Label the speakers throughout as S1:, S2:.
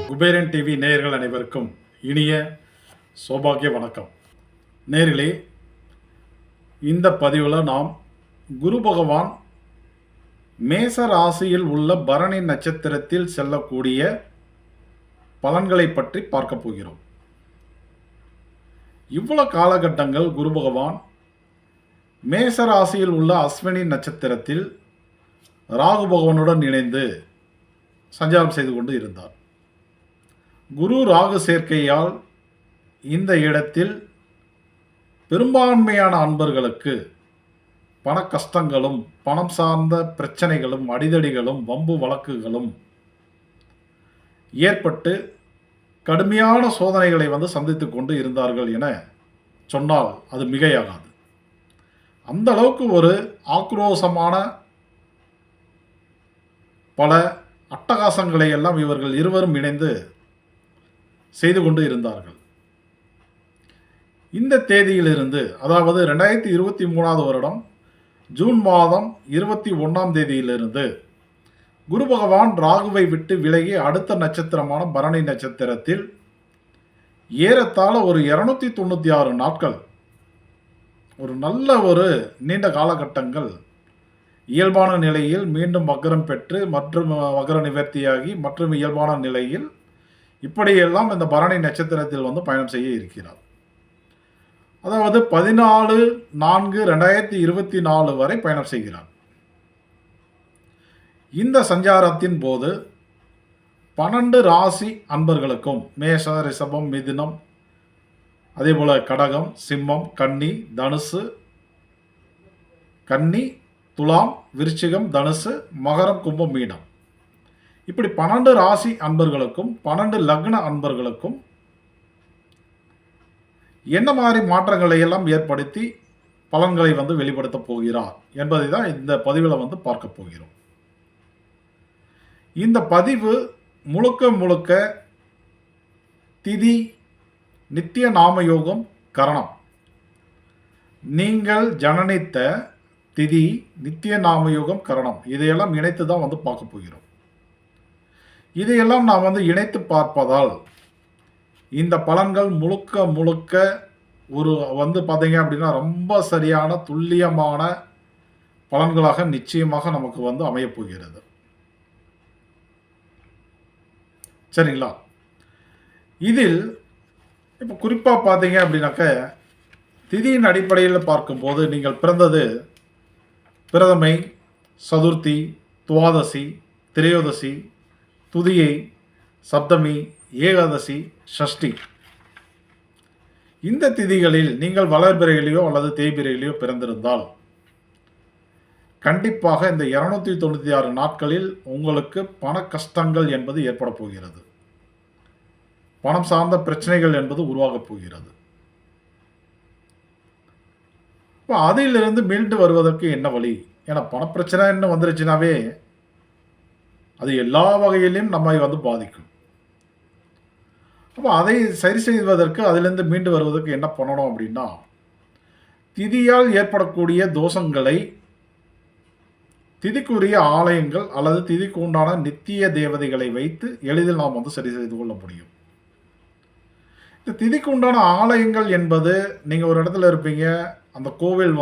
S1: Kuberan TV நேயர்கள் அனைவருக்கும் இனிய சௌபாகிய வணக்கம். நேயர்களே, இந்த பதிவில் நாம் குரு பகவான் மேச ராசியில் உள்ள பரணி நட்சத்திரத்தில் செல்லக்கூடிய பலன்களை பற்றி பார்க்க போகிறோம். இவ்வளவு காலகட்டங்கள் குரு பகவான் மேச ராசியில் உள்ள அஸ்வினி நட்சத்திரத்தில் ராகு பகவானுடன் இணைந்து சஞ்சாரம் செய்து கொண்டு இருந்தார். குரு ராகு சேர்க்கையால் இந்த இடத்தில் பெரும்பான்மையான அன்பர்களுக்கு பண கஷ்டங்களும் பணம் சார்ந்த பிரச்சனைகளும் அடிதடிகளும் வம்பு வழக்குகளும் ஏற்பட்டு கடுமையான சோதனைகளை சந்தித்து கொண்டு இருந்தார்கள் என சொன்னால் அது மிகையாகாது. அந்த அளவுக்கு ஒரு ஆக்ரோஷமான பல அட்டகாசங்களை எல்லாம் இவர்கள் இருவரும் இணைந்து செய்து கொண்டு இருந்தார்கள். இந்த தேதியிலிருந்து, அதாவது 2023 வருடம் ஜூன் மாதம் 21 தேதியிலிருந்து குரு பகவான் ராகுவை விட்டு விலகி அடுத்த நட்சத்திரமான பரணி நட்சத்திரத்தில் ஏறத்தாழ ஒரு 296 நாட்கள், ஒரு நல்ல ஒரு நீண்ட காலகட்டங்கள் இயல்பான நிலையில் மீண்டும் வக்ரம் பெற்று மற்றும் வக்ர நிவர்த்தியாகி மற்றும் இயல்பான நிலையில் இப்படியெல்லாம் இந்த பரணி நட்சத்திரத்தில் பயணம் செய்ய இருக்கிறார். அதாவது 14/4/2024 வரை பயணம் செய்கிறார். இந்த சஞ்சாரத்தின் போது 12 ராசி அன்பர்களுக்கும் மேஷ, ரிஷபம், மிதுனம், அதே போல கடகம், சிம்மம், கன்னி, தனுசு, கன்னி, துலாம், விருச்சிகம், தனுசு, மகரம், கும்பம், மீனம், இப்படி 12 ராசி அன்பர்களுக்கும் 12 லக்ன அன்பர்களுக்கும் என்ன மாதிரி மாற்றங்களை எல்லாம் ஏற்படுத்தி பலன்களை வெளிப்படுத்த போகிறார் என்பதை தான் இந்த பதிவில் பார்க்க போகிறோம். இந்த பதிவு முழுக்க முழுக்க திதி, நித்திய நாமயோகம், கரணம், நீங்கள் ஜனனித்த திதி, நித்திய நாமயோகம், கரணம், இதையெல்லாம் இணைத்து தான் பார்க்க போகிறோம். இதையெல்லாம் நாம் இணைத்து பார்ப்பதால் இந்த பலன்கள் முழுக்க முழுக்க ஒரு பார்த்தீங்க அப்படின்னா ரொம்ப சரியான துல்லியமான பலன்களாக நிச்சயமாக நமக்கு அமையப் போகிறது. சரிங்களா? இதில் இப்போ குறிப்பாக பார்த்தீங்க அப்படின்னாக்க திதியின் அடிப்படையில் பார்க்கும்போது நீங்கள் பிறந்தது பிரதமை, சதுர்த்தி, துவாதசி, திரையோதசி, துதியை, சப்தமி, ஏகாதசி, ஷஷ்டி, இந்த திதிகளில் நீங்கள் வளர்பிறையிலையோ அல்லது தேய்பிறையிலையோ பிறந்திருந்தால் கண்டிப்பாக இந்த 296 நாட்களில் உங்களுக்கு பண கஷ்டங்கள் என்பது ஏற்பட போகிறது. பணம் சார்ந்த பிரச்சனைகள் என்பது உருவாகப் போகிறது. இப்போ அதிலிருந்து மீண்டு வருவதற்கு என்ன வழி? ஏன்னா பணப்பிரச்சனை என்ன வந்துருச்சுனாவே அது எல்லா வகையிலும் நம்மை பாதிக்கும். அப்போ அதை சரி செய்வதற்கு, அதிலிருந்து மீண்டு வருவதற்கு என்ன பண்ணணும் அப்படின்னா, திதியால் ஏற்படக்கூடிய தோஷங்களை திதிக்குரிய ஆலயங்கள் அல்லது திதிக்கு உண்டான நித்திய தேவதைகளை வைத்து எளிதில் நாம் சரி செய்து கொள்ள முடியும். இந்த திதிக்கு உண்டான ஆலயங்கள் என்பது, நீங்கள் ஒரு இடத்துல இருப்பீங்க, அந்த கோவில்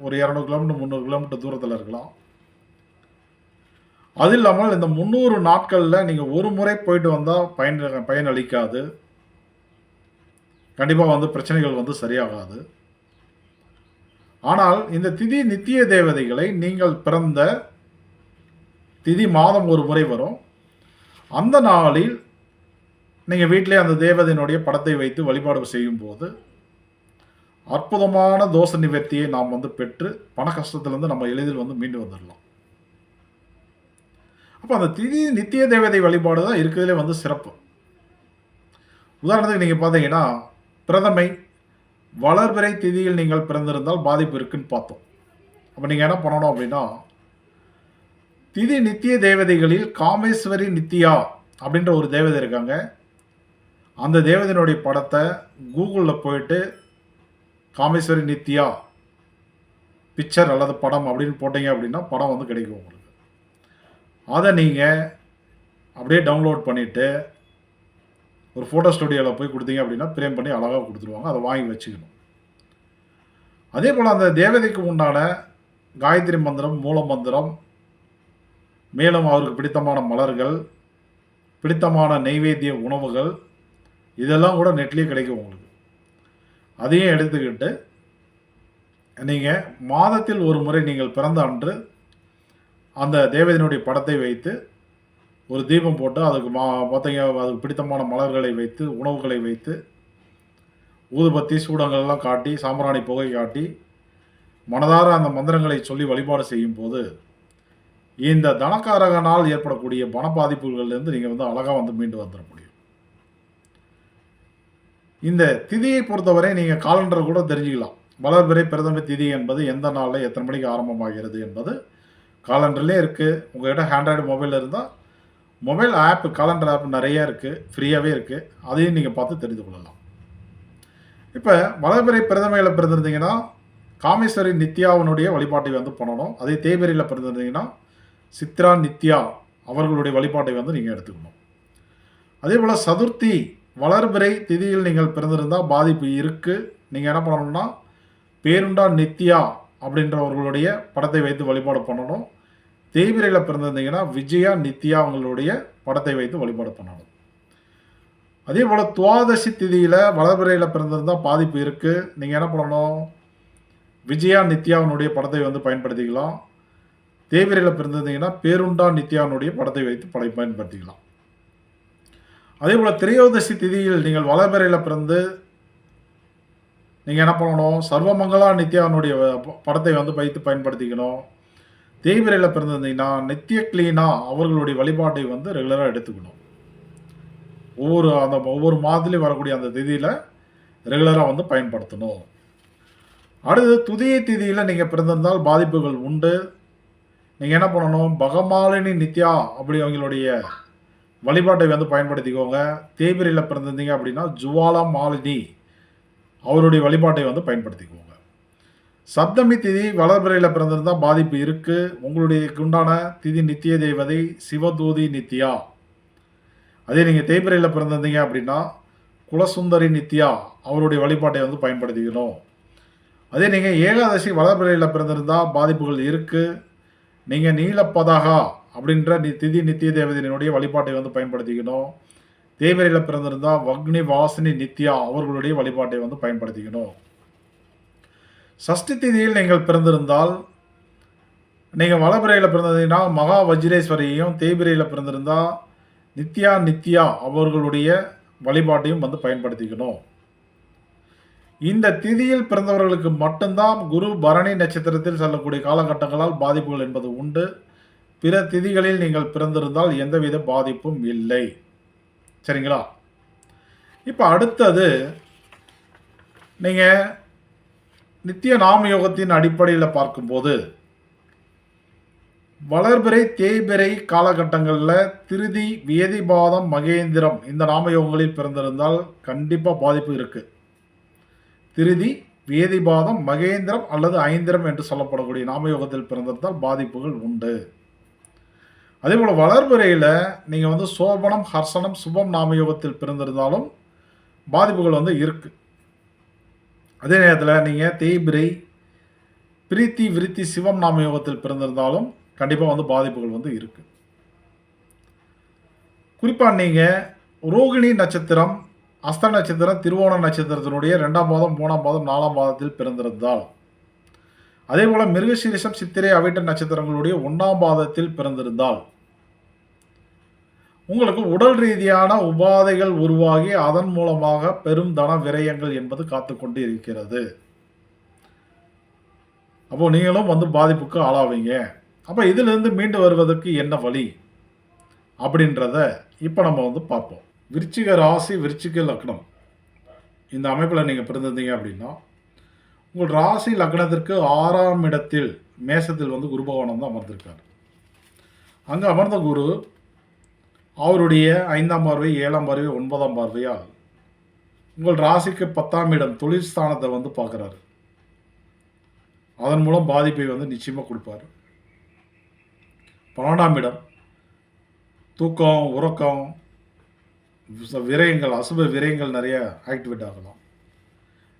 S1: ஒரு 200 கிலோமீட்டர் 300 கிலோமீட்டர் தூரத்தில் இருக்கலாம். அது இல்லாமல் இந்த 300 நாட்களில் நீங்கள் ஒரு முறை போயிட்டு வந்தால் பயனளிக்காது. கண்டிப்பாக பிரச்சனைகள் சரியாகாது. ஆனால் இந்த திதி நித்திய தேவதைகளை நீங்கள் பிறந்த திதி மாதம் ஒரு முறை வரும், அந்த நாளில் நீங்கள் வீட்டிலே அந்த தேவதையினுடைய படத்தை வைத்து வழிபாடு செய்யும் போது அற்புதமான தோஷ நிவர்த்தியை நாம் பெற்று பண கஷ்டத்திலிருந்து நம்ம எளிதில் மீண்டு வந்துடலாம். அப்போ அந்த திதி நித்திய தேவதை வழிபாடு தான் இருக்கிறதுலே சிறப்பு. உதாரணத்துக்கு நீங்கள் பார்த்தீங்கன்னா, பிரதமை வளர்பிறை திதியில் நீங்கள் பிறந்திருந்தால் பாதிப்பு இருக்குன்னு பார்த்தோம். அப்போ நீங்கள் என்ன பண்ணணும் அப்படின்னா, திதி நித்திய தேவதைகளில் காமேஸ்வரி நித்யா அப்படின்ற ஒரு தேவதை இருக்காங்க. அந்த தேவதையினுடைய படத்தை கூகுளில் போயிட்டு காமேஸ்வரி நித்யா பிக்சர் அல்லது படம் அப்படின்னு போட்டீங்க அப்படின்னா படம் வந்து கிடைக்கும் உங்களுக்கு. அதை நீங்கள் அப்படியே டவுன்லோட் பண்ணிவிட்டு ஒரு ஃபோட்டோ ஸ்டுடியோவில் போய் கொடுத்தீங்க அப்படின்னா ஃப்ரேம் பண்ணி அழகாக கொடுத்துருவாங்க. அதை வாங்கி வச்சுக்கணும். அதே போல் அந்த தேவதைக்கு உண்டான காயத்ரி மந்திரம், மூல மந்திரம், மேலும் அவருக்கு பிடித்தமான மலர்கள், பிடித்தமான நெய்வேத்திய உணவுகள், இதெல்லாம் கூட நெட்லேயே கிடைக்கும் உங்களுக்கு. அதையும் எடுத்துக்கிட்டு நீங்கள் மாதத்தில் ஒரு முறை நீங்கள் பிறந்த அன்று அந்த தேவதையினுடைய படத்தை வைத்து ஒரு தீபம் போட்டு அதுக்கு பார்த்தீங்க அதுக்கு பிடித்தமான மலர்களை வைத்து, உணவுகளை வைத்து, ஊதுபத்தி சூடங்கள்லாம் காட்டி, சாம்பிராணி புகை காட்டி, மனதார அந்த மந்திரங்களை சொல்லி வழிபாடு செய்யும் போது இந்த தனக்காரகனால் ஏற்படக்கூடிய பண பாதிப்புகள்லேருந்து நீங்கள் வந்து அழகாக வந்து மீண்டு வந்துட முடியும். இந்த திதியை பொறுத்தவரை நீங்கள் காலண்டர் கூட தெரிஞ்சுக்கலாம். வளர்பிறை பிரதம திதி என்பது எந்த நாளில் எத்தனை மணிக்கு ஆரம்பமாகிறது என்பது காலண்டர்லேயே இருக்குது. உங்கள்கிட்ட ஆண்ட்ராய்டு மொபைல் இருந்தால் மொபைல் ஆப், காலண்டர் ஆப் நிறைய இருக்குது, ஃப்ரீயாகவே இருக்குது. அதையும் நீங்கள் பார்த்து தெரிந்து கொள்ளலாம். இப்போ வளர்பிறை பிரதமையில் பிறந்திருந்தீங்கன்னா காமேஸ்வரி நித்யாவினுடைய வழிபாட்டை வந்து பண்ணணும். அதே தேய்பிரையில் பிறந்திருந்தீங்கன்னா சித்ரா நித்யா அவர்களுடைய வழிபாட்டை வந்து நீங்கள் எடுத்துக்கணும். அதே போல் சதுர்த்தி வளர்பிறை திதியில் நீங்கள் பிறந்திருந்தால் பாதிப்பு இருக்குது. நீங்கள் என்ன பண்ணணும்னா பேருண்டா நித்யா அப்படின்றவர்களுடைய படத்தை வைத்து வழிபாடு பண்ணணும். தேய்பிரையில் பிறந்திருந்தீங்கன்னா விஜயா நித்யா அவங்களுடைய படத்தை வைத்து வழிபாடு பண்ணணும். அதே போல் துவாதசி திதியில் வளர்பிறையில் பிறந்திருந்தால் பாதிப்பு இருக்குது. நீங்கள் என்ன பண்ணணும், விஜயா நித்யாவினுடைய படத்தை வந்து பயன்படுத்திக்கலாம். தேய்பிரையில் பிறந்திருந்தீங்கன்னா பேருண்டா நித்யாவினுடைய படத்தை வைத்து பயன்படுத்திக்கலாம். அதே போல் திரையோதசி திதியில் நீங்கள் வளர்பிறையில் பிறந்து நீங்கள் என்ன பண்ணணும், சர்வமங்களா நித்யாவினுடைய படத்தை வந்து வைத்து பயன்படுத்திக்கணும். தேய்பிரையில் பிறந்திருந்தீங்கன்னா நித்திய கிளீனா அவர்களுடைய வழிபாட்டை வந்து ரெகுலராக எடுத்துக்கணும். ஒவ்வொரு மாதத்துலேயும் வரக்கூடிய அந்த திதியில் ரெகுலராக வந்து பயன்படுத்தணும். அடுத்து துதியை திதியில் நீங்கள் பிறந்திருந்தால் பாதிப்புகள் உண்டு. நீங்கள் என்ன பண்ணணும், பகமாலினி நித்யா அப்படி அவங்களுடைய வழிபாட்டை வந்து பயன்படுத்திக்கோங்க. தேய்பிரையில் பிறந்திருந்தீங்க அப்படின்னா ஜுவாலா மாலினி அவருடைய வழிபாட்டை வந்து பயன்படுத்திக்கோங்க. சப்தமி திதி வளர்பிறையில் பிறந்திருந்தால் பாதிப்பு இருக்குது. உங்களுடைய உண்டான திதி நித்திய தேவதை சிவதூதி நித்யா. அதே நீங்கள் தேய்பிரையில் பிறந்திருந்தீங்க அப்படின்னா குலசுந்தரி நித்யா அவருடைய வழிபாட்டை வந்து பயன்படுத்திக்கணும். அதே நீங்கள் ஏகாதசி வளர்பிறையில் பிறந்திருந்தால் பாதிப்புகள் இருக்குது. நீங்கள் நீலப்பதாகா அப்படின்ற திதி நித்திய தேவதையினுடைய வழிபாட்டை வந்து பயன்படுத்திக்கணும். தேய்பிரையில் பிறந்திருந்தால் வக்னி வாசினி நித்யா அவர்களுடைய வழிபாட்டை வந்து பயன்படுத்திக்கணும். சஷ்டி திதியில் நீங்கள் பிறந்திருந்தால் நீங்கள் வளபிரையில் பிறந்தீங்கன்னா மகா வஜ்ரேஸ்வரியையும், தேய்பிரையில் பிறந்திருந்தால் நித்யா அவர்களுடைய வழிபாட்டையும் வந்து பயன்படுத்திக்கணும். இந்த திதியில் பிறந்தவர்களுக்கு மட்டும்தான் குரு பரணி நட்சத்திரத்தில் செல்லக்கூடிய காலகட்டங்களால் பாதிப்புகள் என்பது உண்டு. பிற திதிகளில் நீங்கள் பிறந்திருந்தால் எந்தவித பாதிப்பும் இல்லை. சரிங்களா? இப்போ அடுத்தது நீங்கள் நித்திய நாமயோகத்தின் அடிப்படையில் பார்க்கும்போது வளர்பிறை தேய்பிறை காலகட்டங்களில் திருதி வேதிபாதம் மகேந்திரம் இந்த நாமயோகங்களில் பிறந்திருந்தால் கண்டிப்பாக பாதிப்பு இருக்குது. திருதி வேதிபாதம் மகேந்திரம் அல்லது ஐந்திரம் என்று சொல்லப்படக்கூடிய நாமயோகத்தில் பிறந்திருந்தால் பாதிப்புகள் உண்டு. அதே போல் வளர்பிறையில் நீங்கள் வந்து சோபனம் ஹர்ஷனம் சுபம் நாமயோகத்தில் பிறந்திருந்தாலும் பாதிப்புகள் வந்து இருக்குது. அதே நேரத்தில் நீங்கள் தேய்பிரை பிரீத்தி விருத்தி சிவம் நாமயோகத்தில் பிறந்திருந்தாலும் கண்டிப்பாக வந்து பாதிப்புகள் வந்து இருக்குது. குறிப்பாக நீங்கள் ரோகிணி நட்சத்திரம், அஸ்த நட்சத்திரம், திருவோண நட்சத்திரத்தினுடைய 2ஆம் பாதம், 3ஆம் பாதம், 4ஆம் பாதத்தில் பிறந்திருந்தால், அதே போல் மிருகசீரிஷம், சித்திரை, அவிட்ட நட்சத்திரங்களுடைய 1ஆம் பாதத்தில் பிறந்திருந்தால் உங்களுக்கு உடல் ரீதியான உபாதைகள் உருவாகி அதன் மூலமாக பெரும் தன விரயங்கள் என்பது காத்துக்கொண்டு இருக்கிறது. அப்போ நீங்களும் வந்து பாதிப்புக்கு ஆளாவீங்க. அப்போ இதிலிருந்து மீண்டு வருவதற்கு என்ன வழி அப்படின்றத இப்போ நம்ம வந்து பார்ப்போம். விருச்சிக ராசி, விருச்சிக லக்னம் இந்த அமைப்பில் நீங்கள் பிறந்திருந்தீங்க அப்படின்னா உங்கள் ராசி லக்னத்திற்கு 6ஆம் இடத்தில் மேசத்தில் வந்து குரு பகவான் தான் அமர்ந்திருக்கார். அங்கே அமர்ந்த குரு அவருடைய 5ஆம் பார்வை, 7ஆம் பார்வை, 9ஆம் பார்வையால் உங்கள் ராசிக்கு 10ஆம் இடம் தொழில் ஸ்தானத்தை வந்து பார்க்குறாரு. அதன் மூலம் பாதிப்பை வந்து நிச்சயமாக கொடுப்பார். 12ஆம் இடம் தூக்கம், உறக்கம், விரயங்கள், அசுப விரயங்கள் நிறைய ஆக்டிவேட் ஆகலாம்.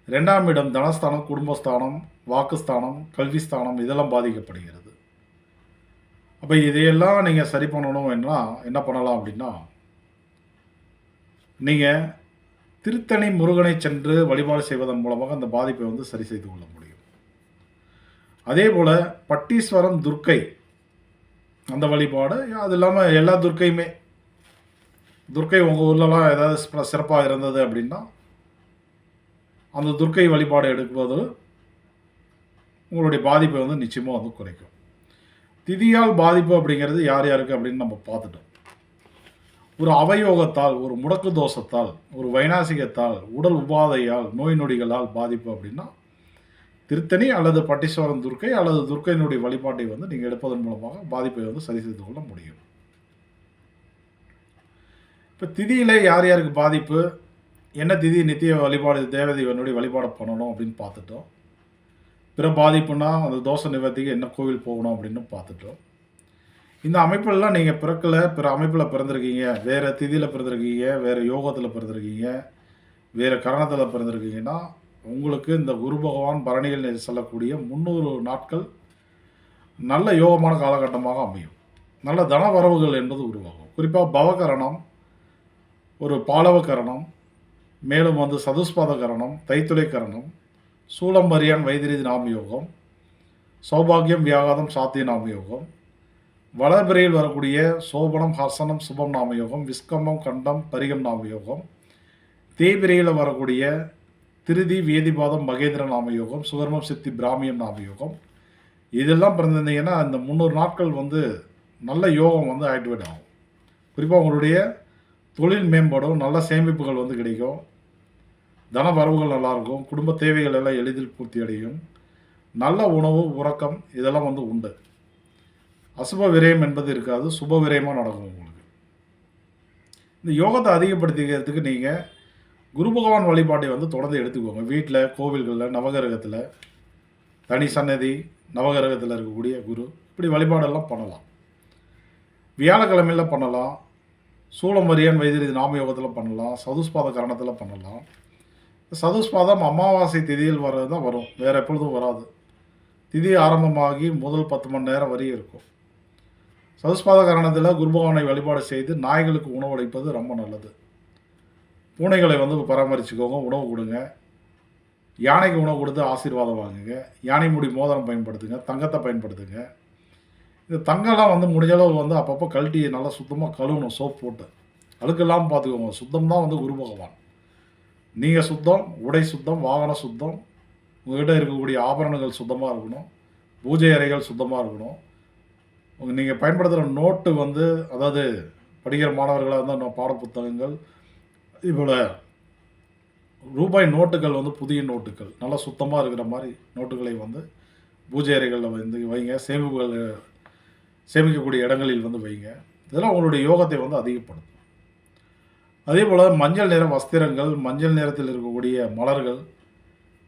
S1: 2ஆம் இடம் தனஸ்தானம், குடும்பஸ்தானம், வாக்குஸ்தானம், கல்விஸ்தானம் இதெல்லாம் பாதிக்கப்படுகிறது. அப்போ இதையெல்லாம் நீங்கள் சரி பண்ணணும்னா என்ன பண்ணலாம் அப்படின்னா, நீங்கள் திருத்தணி முருகனை சென்று வழிபாடு செய்வதன் மூலமாக அந்த பாதிப்பை வந்து சரி செய்து கொள்ள முடியும். அதே போல் பட்டீஸ்வரம் துர்க்கை அந்த வழிபாடு, அது இல்லாமல் எல்லா துர்க்கையுமே, துர்க்கை உங்கள் ஊர்லலாம் ஏதாவது சிறப்பாக இருந்தது அப்படின்னா அந்த துர்க்கை வழிபாடு எடுக்கும்போது உங்களுடைய பாதிப்பை வந்து நிச்சயமாக வந்து குறைக்கும். திதியால் பாதிப்பு அப்படிங்கிறது யார் யாருக்கு அப்படின்னு நம்ம பார்த்துட்டோம். ஒரு அவயோகத்தால், ஒரு முடக்கு தோஷத்தால், ஒரு வைநாசிகத்தால், உடல் உபாதையால், நோய் நொடிகளால் பாதிப்பு அப்படின்னா திருத்தணி அல்லது பட்டீஸ்வரம் துர்க்கை அல்லது துர்க்கையினுடைய வழிபாட்டை வந்து நீங்கள் எடுப்பதன் மூலமாக பாதிப்பை வந்து சரி செய்து கொள்ள முடியும். இப்போ திதியில் யார் யாருக்கு பாதிப்பு, என்ன திதி நித்திய வழிபாடு தேவதைவனுடைய வழிபாடு பண்ணணும் அப்படின்னு பார்த்துட்டோம். பிற பாதிப்புனா அந்த தோஷ நிவர்த்திக்கு என்ன கோவில் போகணும் அப்படின்னு பார்த்துட்டோம். இந்த அமைப்புலலாம் நீங்கள் பிறக்கலை, பிற அமைப்பில் பிறந்திருக்கீங்க, வேறு திதியில் பிறந்திருக்கீங்க, வேறு யோகத்தில் பிறந்திருக்கீங்க, வேறு கரணத்தில் பிறந்திருக்கீங்கன்னா உங்களுக்கு இந்த குரு பகவான் பரணிகள் செல்லக்கூடிய 300 நாட்கள் நல்ல யோகமான காலகட்டமாக அமையும். நல்ல தன வரவுகள் என்பது உருவாகும். குறிப்பாக பவகரணம், ஒரு பாலவ கரணம், மேலும் வந்து சதுஸ்பாத கரணம், தைத்துளை கரணம், சூளம்பரியான் வைத்திரிதி நாமயோகம், சௌபாகியம் வியாகாதம் சாத்திய நாமயோகம், வளர்பிறையில் வரக்கூடிய சோபனம் ஹர்சனம் சுபம் நாமயோகம், விஸ்கம்பம் கண்டம் பரிகம் நாமயோகம், தேய்பிரையில் வரக்கூடிய திருதி வேதிபாதம் மகேந்திர நாமயோகம், சுகர்மம் சித்தி பிராமியம் நாமயோகம், இதெல்லாம் பிறந்திருந்தீங்கன்னா இந்த 300 நாட்கள் வந்து நல்ல யோகம் வந்து ஆக்டிவேட் ஆகும். குறிப்பாக உங்களுடைய தொழில் மேம்படும், நல்ல சேமிப்புகள் வந்து கிடைக்கும், தன வரவுகள் நல்லாயிருக்கும், குடும்ப தேவைகள் எல்லாம் எளிதில் பூர்த்தி அடையும், நல்ல உணவு உறக்கம் இதெல்லாம் வந்து உண்டு. அசுப விரயம் என்பது இருக்காது, சுப விரயமாக நடக்கும் உங்களுக்கு. இந்த யோகத்தை அதிகப்படுத்திக்கிறதுக்கு நீங்கள் குரு பகவான் வழிபாட்டை வந்து தொடர்ந்து எடுத்துக்கோங்க. வீட்டில், கோவில்களில், நவகிரகத்தில், தனி சன்னதி, நவகிரகத்தில் இருக்கக்கூடிய குரு, இப்படி வழிபாடெல்லாம் பண்ணலாம். வியாழக்கிழமையில் பண்ணலாம், சூளமரியான் வைத்திரி நாமயோகத்தில் பண்ணலாம், சதுஸ்பாத கரணத்தில் பண்ணலாம். சதுஸ்பாதம் அமாவாசை திதியில் வர்றது தான் வரும், வேறு எப்பொழுதும் வராது. திதி ஆரம்பமாகி முதல் 10 மணி நேரம் வரையும் இருக்கும். சதுஸ்பாத கரணத்தில் குரு பகவானை வழிபாடு செய்து நாய்களுக்கு உணவு அளிப்பது ரொம்ப நல்லது. பூனைகளை வந்து பராமரிச்சுக்கோங்க, உணவு கொடுங்க. யானைக்கு உணவு கொடுத்து ஆசீர்வாதம் வாங்குங்க. யானை முடி மோதிரம் பயன்படுத்துங்க, தங்கத்தை பயன்படுத்துங்க. இந்த தங்கம்லாம் வந்து முடிஞ்சளவு வந்து அப்பப்போ கழட்டி நல்லா சுத்தமாக கழுவணும், சோப் போட்டு. அழுக்கெல்லாம் பார்த்துக்கோங்க. சுத்தம் தான் வந்து குரு பகவான். நீங்கள் சுத்தம், உடை சுத்தம், வாகன சுத்தம், உங்கள்கிட்ட இருக்கக்கூடிய ஆபரணங்கள் சுத்தமாக இருக்கணும், பூஜை அறைகள் சுத்தமாக இருக்கணும். நீங்கள் பயன்படுத்துகிற நோட்டு வந்து, அதாவது படிக்கிற மாணவர்களாக இருந்தால் பாடப்புத்தகங்கள், இதேபோல் ரூபாய் நோட்டுகள் வந்து புதிய நோட்டுகள் நல்லா சுத்தமாக இருக்கிற மாதிரி நோட்டுகளை வந்து பூஜை அறைகளில் வந்து வைங்க. சேமிக்கக்கூடிய இடங்களில் வந்து வைங்க. இதெல்லாம் உங்களுடைய யோகத்தை வந்து அதிகப்படுத்தும். அதே போல் மஞ்சள் நிற வஸ்திரங்கள், மஞ்சள் நிறத்தில் இருக்கக்கூடிய மலர்கள்,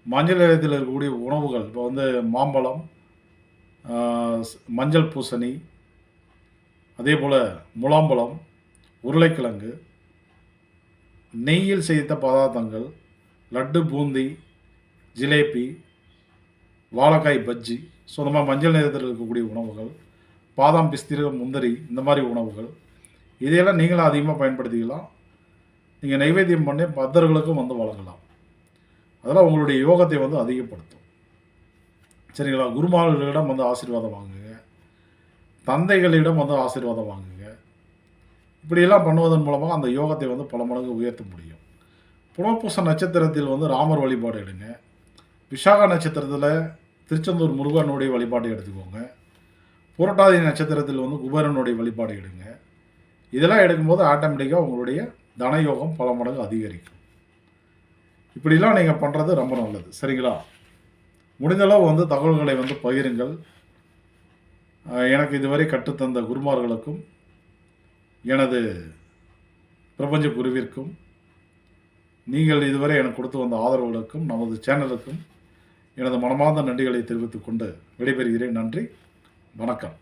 S1: மஞ்சள் நிறத்தில் இருக்கக்கூடிய உணவுகள், இப்போ வந்து மாம்பழம், மஞ்சள் பூசணி, அதே போல் முலாம்பழம், உருளைக்கிழங்கு, நெய்யில் செய்த பதார்த்தங்கள், லட்டு, பூந்தி, ஜிலேபி, வாழைக்காய் பஜ்ஜி, ஸோ இந்த மாதிரி மஞ்சள் நிறத்தில் இருக்கக்கூடிய உணவுகள், பாதாம், பிஸ்திரி, முந்திரி, இந்த மாதிரி உணவுகள், இதையெல்லாம் நீங்களும் அதிகமாக பயன்படுத்திக்கலாம். நீங்கள் நைவேத்தியம் பண்ணி பக்தர்களுக்கும் வந்து வழங்கலாம். அதெல்லாம் உங்களுடைய யோகத்தை வந்து அதிகப்படுத்தும். சரிங்களா? குருமார்களிடம் வந்து ஆசீர்வாதம் வாங்குங்க, தந்தைகளிடம் வந்து ஆசீர்வாதம் வாங்குங்க. இப்படியெல்லாம் பண்ணுவதன் மூலமாக அந்த யோகத்தை வந்து பல மடங்கு உயர்த்த முடியும். புனர்பூச நட்சத்திரத்தில் வந்து ராமர் வழிபாடு எடுங்க. விசாக நட்சத்திரத்தில் திருச்செந்தூர் முருகனுடைய வழிபாட்டை எடுத்துக்கோங்க. புரட்டாதி நட்சத்திரத்தில் வந்து குபேரனுடைய வழிபாடு எடுங்க. இதெல்லாம் எடுக்கும்போது ஆட்டோமேட்டிக்காக உங்களுடைய தனயோகம் பல மடங்கு அதிகரிக்கும். இப்படிலாம் நீங்கள் பண்ணுறது ரொம்ப நல்லது. சரிங்களா? முடிந்தளவு வந்து தகவல்களை வந்து பகிருங்கள். எனக்கு இதுவரை கற்றுத்தந்த குருமார்களுக்கும் எனது பிரபஞ்ச குருவிற்கும், நீங்கள் இதுவரை எனக்கு கொடுத்து வந்த ஆதரவுகளுக்கும், நமது சேனலுக்கும் எனது மனமார்ந்த நன்றிகளை தெரிவித்துக் கொண்டு விடைபெறுகிறேன். நன்றி, வணக்கம்.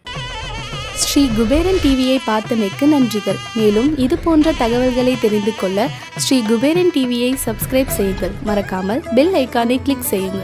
S2: ஸ்ரீ குபேரன் டிவியை பார்த்தமைக்கு நன்றிகள். மேலும் இது போன்ற தகவல்களை தெரிந்து கொள்ள ஸ்ரீ குபேரன் டிவியை சப்ஸ்கிரைப் செய்யுங்கள். மறக்காமல் பெல் ஐக்கானை கிளிக் செய்யுங்கள்.